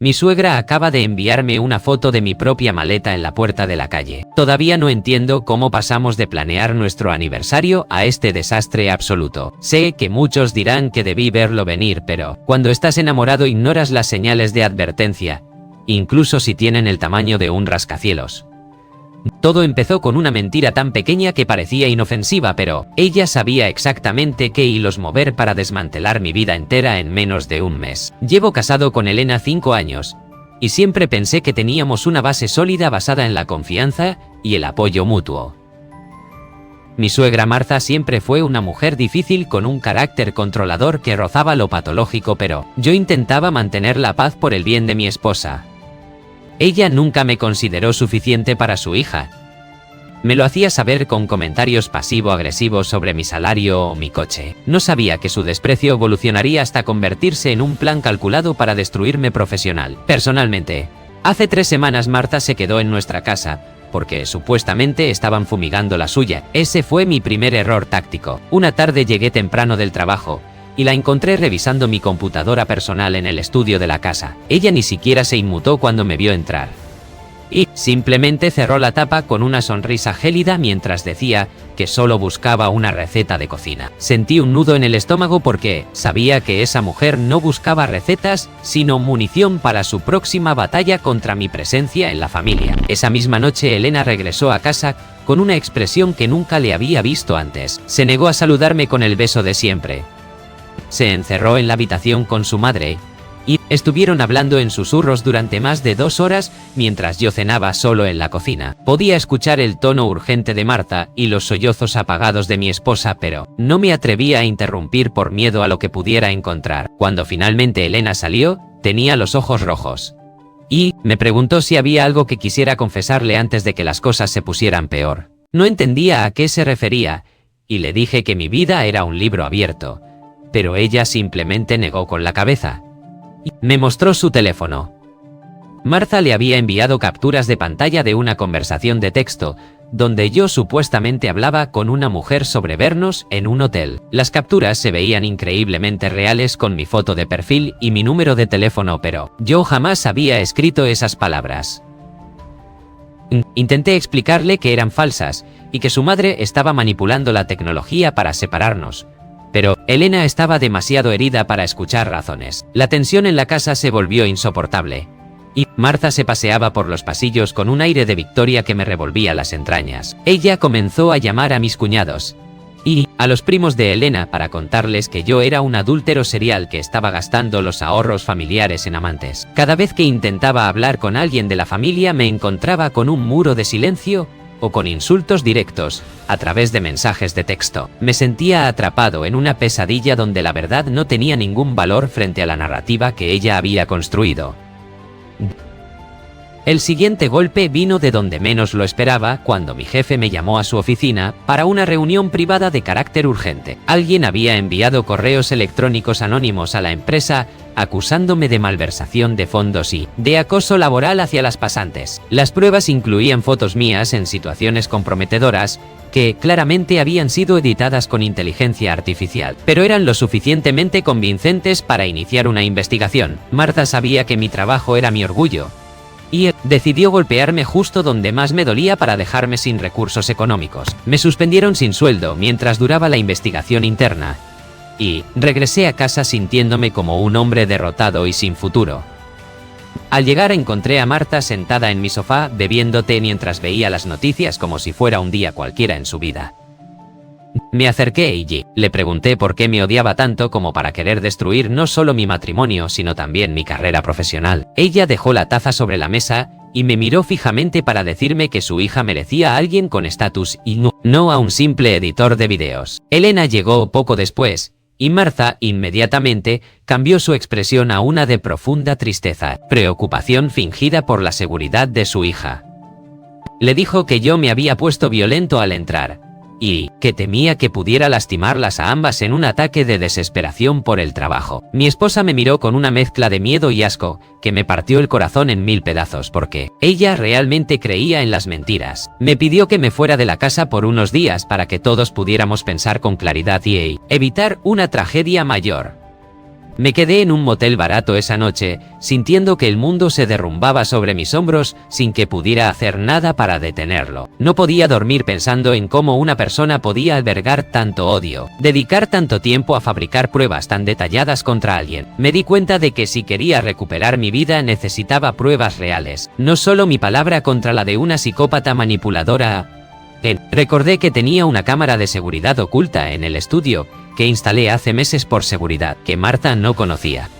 Mi suegra acaba de enviarme una foto de mi propia maleta en la puerta de la calle. Todavía no entiendo cómo pasamos de planear nuestro aniversario a este desastre absoluto. Sé que muchos dirán que debí verlo venir, pero cuando estás enamorado ignoras las señales de advertencia, incluso si tienen el tamaño de un rascacielos. Todo empezó con una mentira tan pequeña que parecía inofensiva, pero ella sabía exactamente qué hilos mover para desmantelar mi vida entera en menos de un mes. Llevo casado con Elena 5 años, y siempre pensé que teníamos una base sólida basada en la confianza y el apoyo mutuo. Mi suegra Martha siempre fue una mujer difícil con un carácter controlador que rozaba lo patológico, pero yo intentaba mantener la paz por el bien de mi esposa. Ella nunca me consideró suficiente para su hija. Me lo hacía saber con comentarios pasivo-agresivos sobre mi salario o mi coche. No sabía que su desprecio evolucionaría hasta convertirse en un plan calculado para destruirme personalmente. Hace 3 semanas Martha se quedó en nuestra casa, porque supuestamente estaban fumigando la suya. Ese fue mi primer error táctico. Una tarde llegué temprano del trabajo, y la encontré revisando mi computadora personal en el estudio de la casa. Ella ni siquiera se inmutó cuando me vio entrar. Y simplemente cerró la tapa con una sonrisa gélida mientras decía que solo buscaba una receta de cocina. Sentí un nudo en el estómago porque sabía que esa mujer no buscaba recetas, sino munición para su próxima batalla contra mi presencia en la familia. Esa misma noche Elena regresó a casa con una expresión que nunca le había visto antes. Se negó a saludarme con el beso de siempre. Se encerró en la habitación con su madre, y estuvieron hablando en susurros durante más de 2 horas mientras yo cenaba solo en la cocina. Podía escuchar el tono urgente de Martha y los sollozos apagados de mi esposa, pero no me atrevía a interrumpir por miedo a lo que pudiera encontrar. Cuando finalmente Elena salió, tenía los ojos rojos. Y me preguntó si había algo que quisiera confesarle antes de que las cosas se pusieran peor. No entendía a qué se refería, y le dije que mi vida era un libro abierto. Pero ella simplemente negó con la cabeza. Me mostró su teléfono. Martha le había enviado capturas de pantalla de una conversación de texto, donde yo supuestamente hablaba con una mujer sobre vernos en un hotel. Las capturas se veían increíblemente reales con mi foto de perfil y mi número de teléfono, pero yo jamás había escrito esas palabras. Intenté explicarle que eran falsas y que su madre estaba manipulando la tecnología para separarnos. Pero Elena estaba demasiado herida para escuchar razones. La tensión en la casa se volvió insoportable. Y Martha se paseaba por los pasillos con un aire de victoria que me revolvía las entrañas. Ella comenzó a llamar a mis cuñados y a los primos de Elena para contarles que yo era un adúltero serial que estaba gastando los ahorros familiares en amantes. Cada vez que intentaba hablar con alguien de la familia me encontraba con un muro de silencio o con insultos directos, a través de mensajes de texto. Me sentía atrapado en una pesadilla donde la verdad no tenía ningún valor frente a la narrativa que ella había construido. El siguiente golpe vino de donde menos lo esperaba, cuando mi jefe me llamó a su oficina para una reunión privada de carácter urgente. Alguien había enviado correos electrónicos anónimos a la empresa acusándome de malversación de fondos y de acoso laboral hacia las pasantes. Las pruebas incluían fotos mías en situaciones comprometedoras que claramente habían sido editadas con inteligencia artificial, pero eran lo suficientemente convincentes para iniciar una investigación. Martha sabía que mi trabajo era mi orgullo, y decidió golpearme justo donde más me dolía para dejarme sin recursos económicos. Me suspendieron sin sueldo mientras duraba la investigación interna, y regresé a casa sintiéndome como un hombre derrotado y sin futuro. Al llegar encontré a Martha sentada en mi sofá bebiendo té mientras veía las noticias como si fuera un día cualquiera en su vida. Me acerqué y le pregunté por qué me odiaba tanto como para querer destruir no solo mi matrimonio sino también mi carrera profesional. Ella dejó la taza sobre la mesa y me miró fijamente para decirme que su hija merecía a alguien con estatus y no a un simple editor de videos. Elena llegó poco después, y Martha inmediatamente cambió su expresión a una de profunda tristeza, preocupación fingida por la seguridad de su hija. Le dijo que yo me había puesto violento al entrar, y que temía que pudiera lastimarlas a ambas en un ataque de desesperación por el trabajo. Mi esposa me miró con una mezcla de miedo y asco, que me partió el corazón en 1000 pedazos porque ella realmente creía en las mentiras. Me pidió que me fuera de la casa por unos días para que todos pudiéramos pensar con claridad y evitar una tragedia mayor. Me quedé en un motel barato esa noche, sintiendo que el mundo se derrumbaba sobre mis hombros sin que pudiera hacer nada para detenerlo. No podía dormir pensando en cómo una persona podía albergar tanto odio, dedicar tanto tiempo a fabricar pruebas tan detalladas contra alguien. Me di cuenta de que si quería recuperar mi vida necesitaba pruebas reales, no solo mi palabra contra la de una psicópata manipuladora. Recordé que tenía una cámara de seguridad oculta en el estudio, que instalé hace meses por seguridad, que Martha no conocía.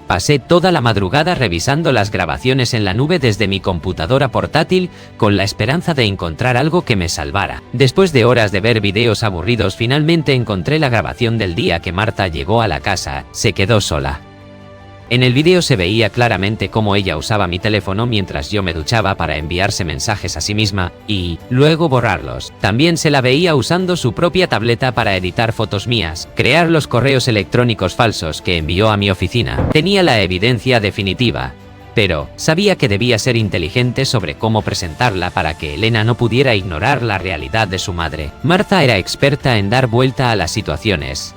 Pasé toda la madrugada revisando las grabaciones en la nube desde mi computadora portátil, con la esperanza de encontrar algo que me salvara. Después de horas de ver videos aburridos, finalmente encontré la grabación del día que Martha llegó a la casa. Se quedó sola. En el vídeo se veía claramente cómo ella usaba mi teléfono mientras yo me duchaba para enviarse mensajes a sí misma y luego borrarlos. También se la veía usando su propia tableta para editar fotos mías, crear los correos electrónicos falsos que envió a mi oficina. Tenía la evidencia definitiva, pero sabía que debía ser inteligente sobre cómo presentarla para que Elena no pudiera ignorar la realidad de su madre. Martha era experta en dar vuelta a las situaciones.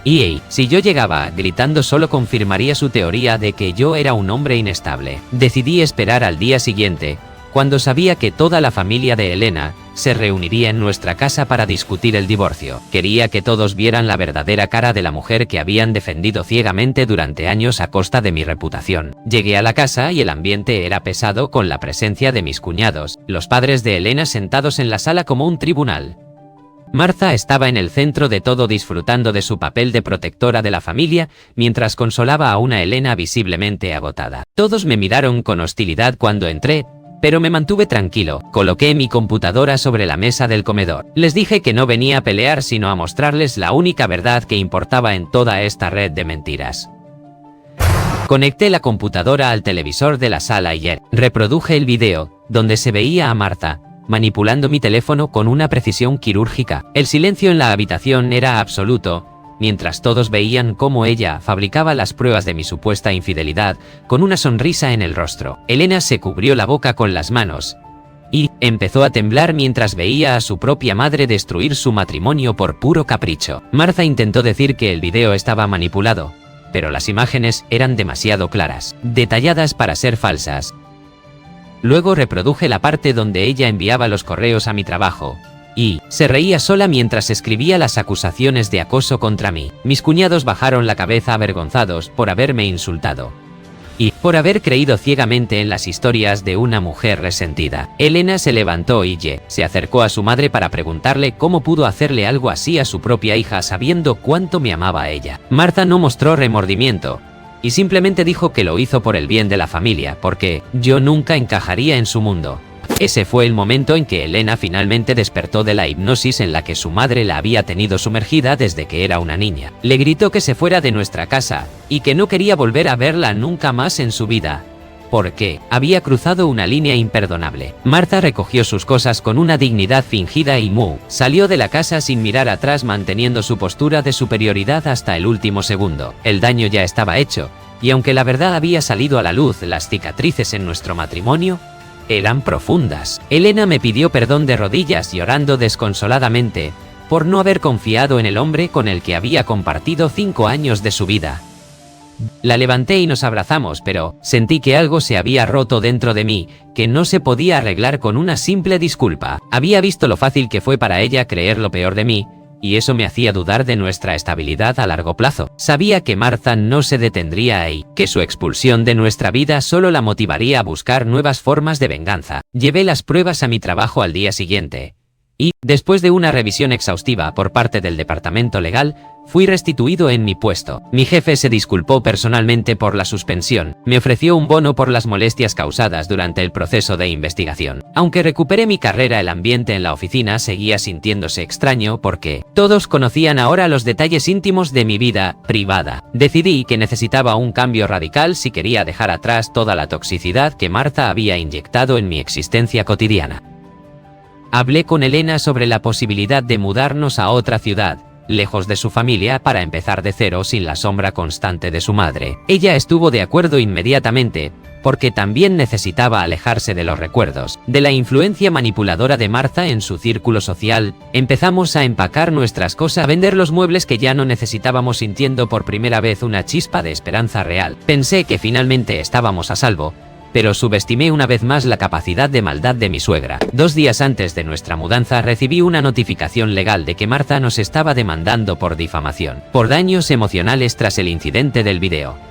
Y si yo llegaba gritando solo confirmaría su teoría de que yo era un hombre inestable. Decidí esperar al día siguiente, cuando sabía que toda la familia de Elena se reuniría en nuestra casa para discutir el divorcio. Quería que todos vieran la verdadera cara de la mujer que habían defendido ciegamente durante años a costa de mi reputación. Llegué a la casa y el ambiente era pesado con la presencia de mis cuñados, los padres de Elena sentados en la sala como un tribunal. Martha estaba en el centro de todo disfrutando de su papel de protectora de la familia, mientras consolaba a una Elena visiblemente agotada. Todos me miraron con hostilidad cuando entré, pero me mantuve tranquilo. Coloqué mi computadora sobre la mesa del comedor. Les dije que no venía a pelear sino a mostrarles la única verdad que importaba en toda esta red de mentiras. Conecté la computadora al televisor de la sala y reproduje el video, donde se veía a Martha manipulando mi teléfono con una precisión quirúrgica. El silencio en la habitación era absoluto, mientras todos veían cómo ella fabricaba las pruebas de mi supuesta infidelidad con una sonrisa en el rostro. Elena se cubrió la boca con las manos y empezó a temblar mientras veía a su propia madre destruir su matrimonio por puro capricho. Martha intentó decir que el video estaba manipulado, pero las imágenes eran demasiado claras, detalladas para ser falsas. Luego reproduje la parte donde ella enviaba los correos a mi trabajo y se reía sola mientras escribía las acusaciones de acoso contra mí. Mis cuñados bajaron la cabeza avergonzados por haberme insultado y por haber creído ciegamente en las historias de una mujer resentida. Elena se levantó y se acercó a su madre para preguntarle cómo pudo hacerle algo así a su propia hija sabiendo cuánto me amaba a ella. Martha no mostró remordimiento y simplemente dijo que lo hizo por el bien de la familia, porque yo nunca encajaría en su mundo. Ese fue el momento en que Elena finalmente despertó de la hipnosis en la que su madre la había tenido sumergida desde que era una niña. Le gritó que se fuera de nuestra casa y que no quería volver a verla nunca más en su vida, porque había cruzado una línea imperdonable. Martha recogió sus cosas con una dignidad fingida y salió de la casa sin mirar atrás, manteniendo su postura de superioridad hasta el último segundo. El daño ya estaba hecho, y aunque la verdad había salido a la luz, las cicatrices en nuestro matrimonio eran profundas. Elena me pidió perdón de rodillas, llorando desconsoladamente por no haber confiado en el hombre con el que había compartido 5 años de su vida. La levanté y nos abrazamos, pero sentí que algo se había roto dentro de mí, que no se podía arreglar con una simple disculpa. Había visto lo fácil que fue para ella creer lo peor de mí, y eso me hacía dudar de nuestra estabilidad a largo plazo. Sabía que Martha no se detendría ahí, que su expulsión de nuestra vida solo la motivaría a buscar nuevas formas de venganza. Llevé las pruebas a mi trabajo al día siguiente y, después de una revisión exhaustiva por parte del departamento legal, fui restituido en mi puesto. Mi jefe se disculpó personalmente por la suspensión, me ofreció un bono por las molestias causadas durante el proceso de investigación. Aunque recuperé mi carrera, el ambiente en la oficina seguía sintiéndose extraño porque todos conocían ahora los detalles íntimos de mi vida privada. Decidí que necesitaba un cambio radical si quería dejar atrás toda la toxicidad que Martha había inyectado en mi existencia cotidiana. Hablé con Elena sobre la posibilidad de mudarnos a otra ciudad, lejos de su familia, para empezar de cero sin la sombra constante de su madre. Ella estuvo de acuerdo inmediatamente, porque también necesitaba alejarse de los recuerdos, de la influencia manipuladora de Martha en su círculo social. Empezamos a empacar nuestras cosas, a vender los muebles que ya no necesitábamos, sintiendo por primera vez una chispa de esperanza real. Pensé que finalmente estábamos a salvo, pero subestimé una vez más la capacidad de maldad de mi suegra. 2 días antes de nuestra mudanza recibí una notificación legal de que Martha nos estaba demandando por difamación, por daños emocionales tras el incidente del video.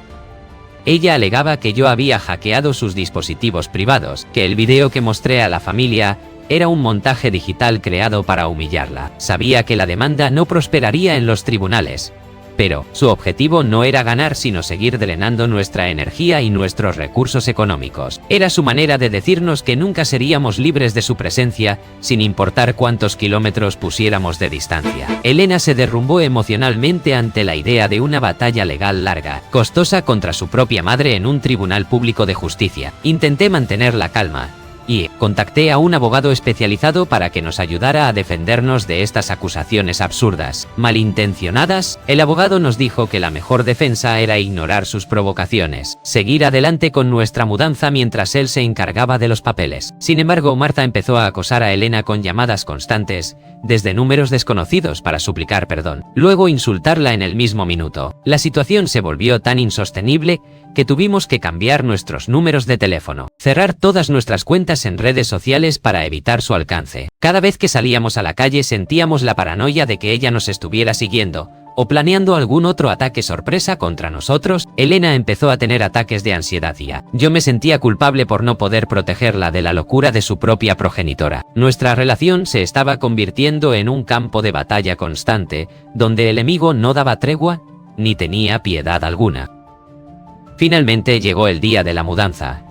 Ella alegaba que yo había hackeado sus dispositivos privados, que el video que mostré a la familia era un montaje digital creado para humillarla. Sabía que la demanda no prosperaría en los tribunales, pero su objetivo no era ganar, sino seguir drenando nuestra energía y nuestros recursos económicos. Era su manera de decirnos que nunca seríamos libres de su presencia, sin importar cuántos kilómetros pusiéramos de distancia. Elena se derrumbó emocionalmente ante la idea de una batalla legal larga, costosa contra su propia madre en un tribunal público de justicia. Intenté mantener la calma y contacté a un abogado especializado para que nos ayudara a defendernos de estas acusaciones absurdas, malintencionadas. El abogado nos dijo que la mejor defensa era ignorar sus provocaciones, seguir adelante con nuestra mudanza mientras él se encargaba de los papeles. Sin embargo, Martha empezó a acosar a Elena con llamadas constantes, desde números desconocidos, para suplicar perdón, luego insultarla en el mismo minuto. La situación se volvió tan insostenible que tuvimos que cambiar nuestros números de teléfono, cerrar todas nuestras cuentas en redes sociales para evitar su alcance. Cada vez que salíamos a la calle sentíamos la paranoia de que ella nos estuviera siguiendo o planeando algún otro ataque sorpresa contra nosotros. Elena empezó a tener ataques de ansiedad y yo me sentía culpable por no poder protegerla de la locura de su propia progenitora. Nuestra relación se estaba convirtiendo en un campo de batalla constante, donde el enemigo no daba tregua ni tenía piedad alguna. Finalmente llegó el día de la mudanza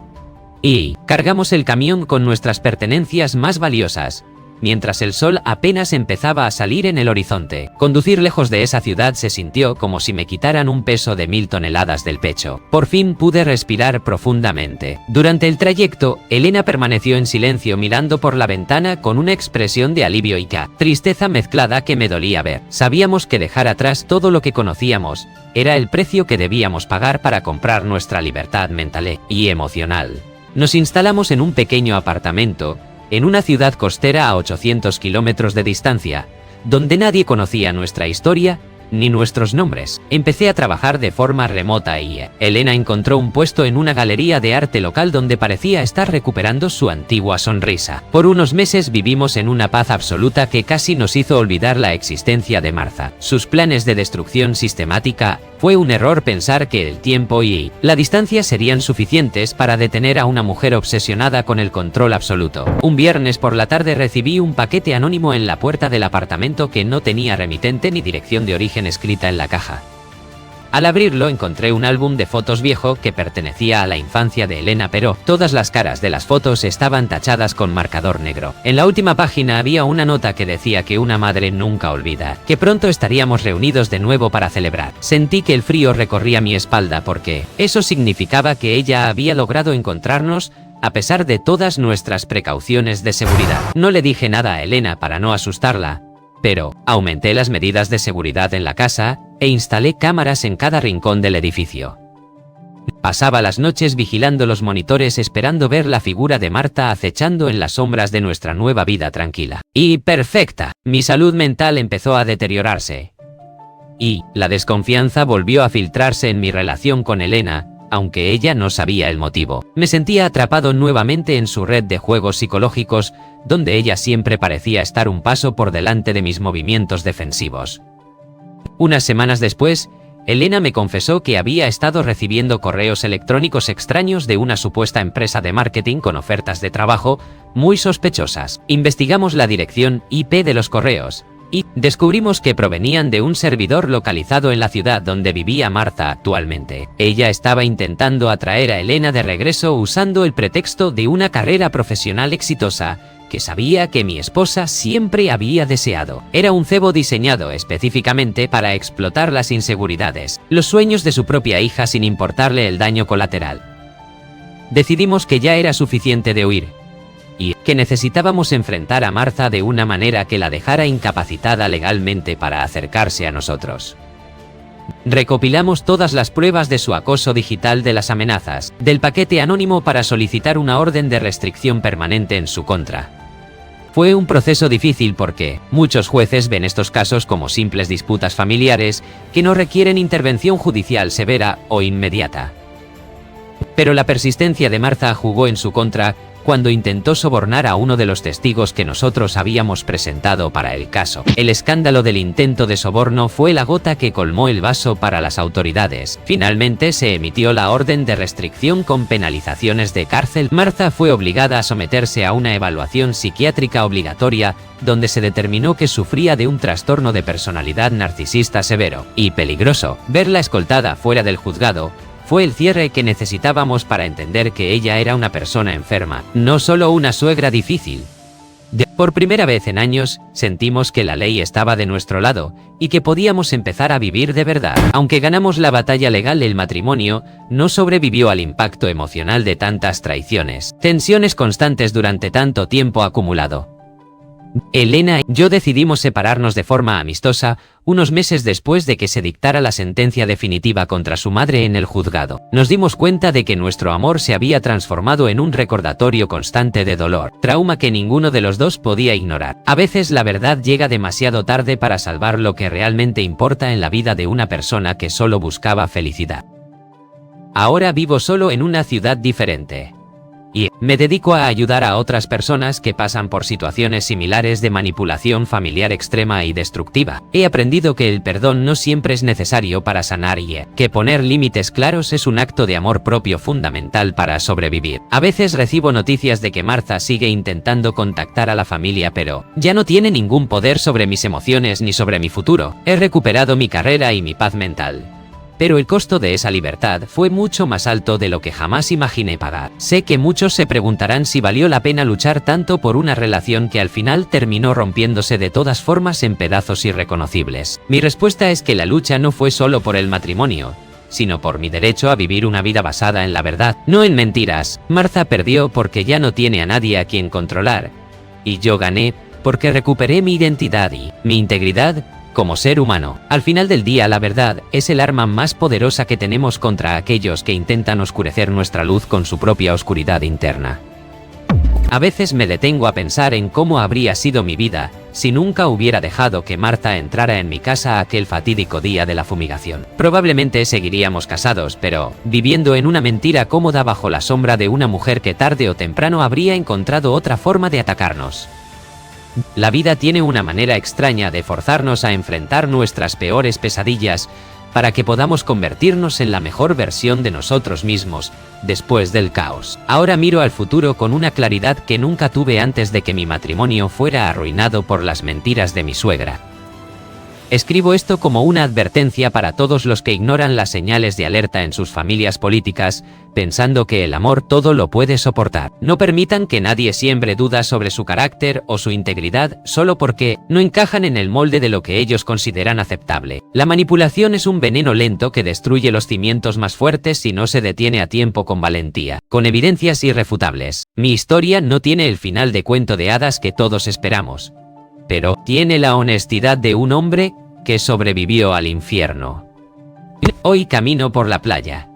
y cargamos el camión con nuestras pertenencias más valiosas, mientras el sol apenas empezaba a salir en el horizonte. Conducir lejos de esa ciudad se sintió como si me quitaran un peso de 1000 toneladas del pecho. Por fin pude respirar profundamente. Durante el trayecto, Elena permaneció en silencio mirando por la ventana con una expresión de alivio y tristeza mezclada que me dolía ver. Sabíamos que dejar atrás todo lo que conocíamos era el precio que debíamos pagar para comprar nuestra libertad mental y emocional. Nos instalamos en un pequeño apartamento en una ciudad costera a 800 kilómetros de distancia, donde nadie conocía nuestra historia ni nuestros nombres. Empecé a trabajar de forma remota y Elena encontró un puesto en una galería de arte local donde parecía estar recuperando su antigua sonrisa. Por unos meses vivimos en una paz absoluta que casi nos hizo olvidar la existencia de Martha. Sus planes de destrucción sistemática. Fue un error pensar que el tiempo y la distancia serían suficientes para detener a una mujer obsesionada con el control absoluto. Un viernes por la tarde recibí un paquete anónimo en la puerta del apartamento que no tenía remitente ni dirección de origen escrita en la caja. Al abrirlo encontré un álbum de fotos viejo que pertenecía a la infancia de Elena, pero todas las caras de las fotos estaban tachadas con marcador negro. En la última página había una nota que decía que una madre nunca olvida, que pronto estaríamos reunidos de nuevo para celebrar. Sentí que el frío recorría mi espalda porque eso significaba que ella había logrado encontrarnos a pesar de todas nuestras precauciones de seguridad. No le dije nada a Elena para no asustarla, pero aumenté las medidas de seguridad en la casa e instalé cámaras en cada rincón del edificio. Pasaba las noches vigilando los monitores esperando ver la figura de Martha acechando en las sombras de nuestra nueva vida tranquila y perfecta. Mi salud mental empezó a deteriorarse y la desconfianza volvió a filtrarse en mi relación con Elena, aunque ella no sabía el motivo. Me sentía atrapado nuevamente en su red de juegos psicológicos, donde ella siempre parecía estar un paso por delante de mis movimientos defensivos. Unas semanas después, Elena me confesó que había estado recibiendo correos electrónicos extraños de una supuesta empresa de marketing con ofertas de trabajo muy sospechosas. Investigamos la dirección IP de los correos y descubrimos que provenían de un servidor localizado en la ciudad donde vivía Martha actualmente. Ella estaba intentando atraer a Elena de regreso usando el pretexto de una carrera profesional exitosa que sabía que mi esposa siempre había deseado. Era un cebo diseñado específicamente para explotar las inseguridades, los sueños de su propia hija sin importarle el daño colateral. Decidimos que ya era suficiente de huir y que necesitábamos enfrentar a Martha de una manera que la dejara incapacitada legalmente para acercarse a nosotros. Recopilamos todas las pruebas de su acoso digital, de las amenazas, del paquete anónimo para solicitar una orden de restricción permanente en su contra. Fue un proceso difícil porque muchos jueces ven estos casos como simples disputas familiares que no requieren intervención judicial severa o inmediata. Pero la persistencia de Martha jugó en su contra cuando intentó sobornar a uno de los testigos que nosotros habíamos presentado para el caso. El escándalo del intento de soborno fue la gota que colmó el vaso para las autoridades. Finalmente se emitió la orden de restricción con penalizaciones de cárcel. Martha fue obligada a someterse a una evaluación psiquiátrica obligatoria, donde se determinó que sufría de un trastorno de personalidad narcisista severo y peligroso. Verla escoltada fuera del juzgado fue el cierre que necesitábamos para entender que ella era una persona enferma, no solo una suegra difícil. Por primera vez en años, sentimos que la ley estaba de nuestro lado y que podíamos empezar a vivir de verdad. Aunque ganamos la batalla legal, el matrimonio no sobrevivió al impacto emocional de tantas traiciones, tensiones constantes durante tanto tiempo acumulado. Elena y yo decidimos separarnos de forma amistosa unos meses después de que se dictara la sentencia definitiva contra su madre en el juzgado. Nos dimos cuenta de que nuestro amor se había transformado en un recordatorio constante de dolor, trauma que ninguno de los dos podía ignorar. A veces la verdad llega demasiado tarde para salvar lo que realmente importa en la vida de una persona que solo buscaba felicidad. Ahora vivo solo en una ciudad diferente. Y me dedico a ayudar a otras personas que pasan por situaciones similares de manipulación familiar extrema y destructiva. He aprendido que el perdón no siempre es necesario para sanar y que poner límites claros es un acto de amor propio fundamental para sobrevivir. A veces recibo noticias de que Martha sigue intentando contactar a la familia, pero ya no tiene ningún poder sobre mis emociones ni sobre mi futuro. He recuperado mi carrera y mi paz mental. Pero el costo de esa libertad fue mucho más alto de lo que jamás imaginé pagar. Sé que muchos se preguntarán si valió la pena luchar tanto por una relación que al final terminó rompiéndose de todas formas en pedazos irreconocibles. Mi respuesta es que la lucha no fue solo por el matrimonio, sino por mi derecho a vivir una vida basada en la verdad, no en mentiras. Martha perdió porque ya no tiene a nadie a quien controlar, y yo gané porque recuperé mi identidad y mi integridad como ser humano. Al final del día, la verdad es el arma más poderosa que tenemos contra aquellos que intentan oscurecer nuestra luz con su propia oscuridad interna. A veces me detengo a pensar en cómo habría sido mi vida si nunca hubiera dejado que Martha entrara en mi casa aquel fatídico día de la fumigación. Probablemente seguiríamos casados, pero viviendo en una mentira cómoda bajo la sombra de una mujer que tarde o temprano habría encontrado otra forma de atacarnos. La vida tiene una manera extraña de forzarnos a enfrentar nuestras peores pesadillas para que podamos convertirnos en la mejor versión de nosotros mismos después del caos. Ahora miro al futuro con una claridad que nunca tuve antes de que mi matrimonio fuera arruinado por las mentiras de mi suegra. Escribo esto como una advertencia para todos los que ignoran las señales de alerta en sus familias políticas, pensando que el amor todo lo puede soportar. No permitan que nadie siembre dudas sobre su carácter o su integridad solo porque no encajan en el molde de lo que ellos consideran aceptable. La manipulación es un veneno lento que destruye los cimientos más fuertes si no se detiene a tiempo con valentía, con evidencias irrefutables. Mi historia no tiene el final de cuento de hadas que todos esperamos, pero tiene la honestidad de un hombre que sobrevivió al infierno. Hoy camino por la playa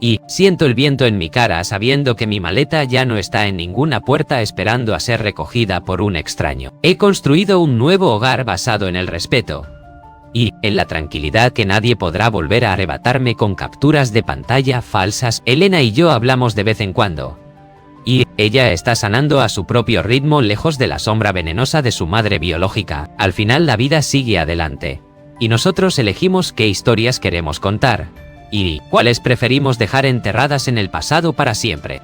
y siento el viento en mi cara sabiendo que mi maleta ya no está en ninguna puerta esperando a ser recogida por un extraño. He construido un nuevo hogar basado en el respeto y en la tranquilidad que nadie podrá volver a arrebatarme con capturas de pantalla falsas. Elena y yo hablamos de vez en cuando, y ella está sanando a su propio ritmo lejos de la sombra venenosa de su madre biológica. Al final la vida sigue adelante, y nosotros elegimos qué historias queremos contar, y cuáles preferimos dejar enterradas en el pasado para siempre.